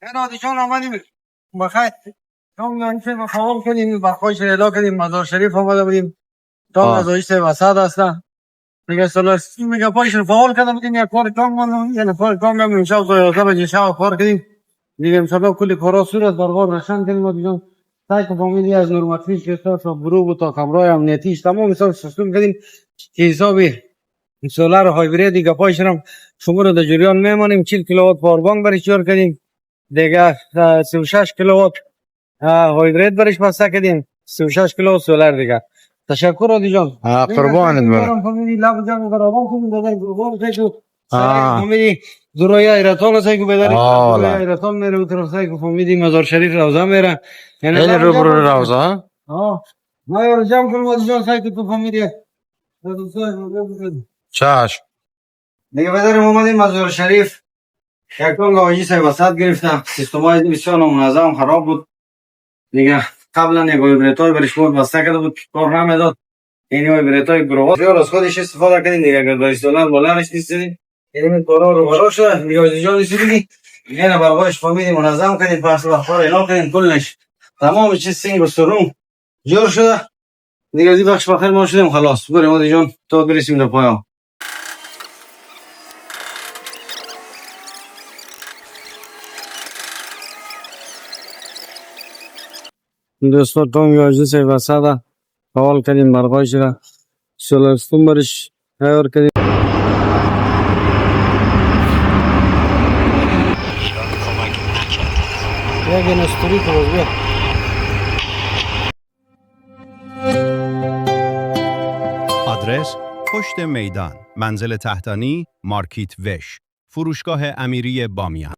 هرادی جان آمدیم بخیر. شام که فعال کنیم با خوش ادا کنیم مزار شریف آمده بودیم. تا گزارش وسط هستن میگه سلاسی میگه پایشون فعال کردم بودیم یک کار کام کنم یعنی کار کام کنم امشب تا 11 شب کار کردیم دیگه امشب کلی کارا صورت برقرار روشن کردیم دیگه سعی فامیلی از نورماتریش که تا برو تا کامرای امنیتیش تمام حساب سیستم کردیم که حسابی سولار هایبرید دیگه پایشون هم شما رو در جریان میمانیم 40 کیلووات پاور بانک برش جور کردیم دیگه 36 کیلووات هایبرید برش بسته کردیم 36 کیلووات سولار دیگه تشکر عادی جان قربانت برم فامیلی لب جان برابر کنیم بدن گروه سایکو فامیلی درویا ایراتون سایکو بداری درویا ایراتون میره و طرف سایکو فامیلی مزار شریف روزا میره یعنی رو برو روزا ما یار جام کنم عادی جان سایکو تو فامیلی چشم دیگه بداریم اومدیم مزار شریف یکم گاهی سه وسط گرفتم سیستمای بسیار نامنظم خراب بود دیگه قبلا یک وایبراتور برش بود بسته کرده بود کار نمیداد این وایبراتور گروه بسیار از خودش استفاده کردیم دیگه اگر داشت دلار بالانش نیستید این کارا رو برا شد دیگه از جان نیستید یعنی برایش فامیلی منظم کردیم پس اخبار اعلام کردیم کلش تمام چیز سینگ و سرون جور شده دیگه از بخش بخیر ما شدیم خلاص بریم عادی جان تا برسیم در پایان دوستان یاجده سه وسط حال کردیم برقایش را سولارستون برش تیار کردیم یک انستوری کنید بیا آدرس پشت میدان منزل تحتانی مارکیت وش فروشگاه امیری بامیان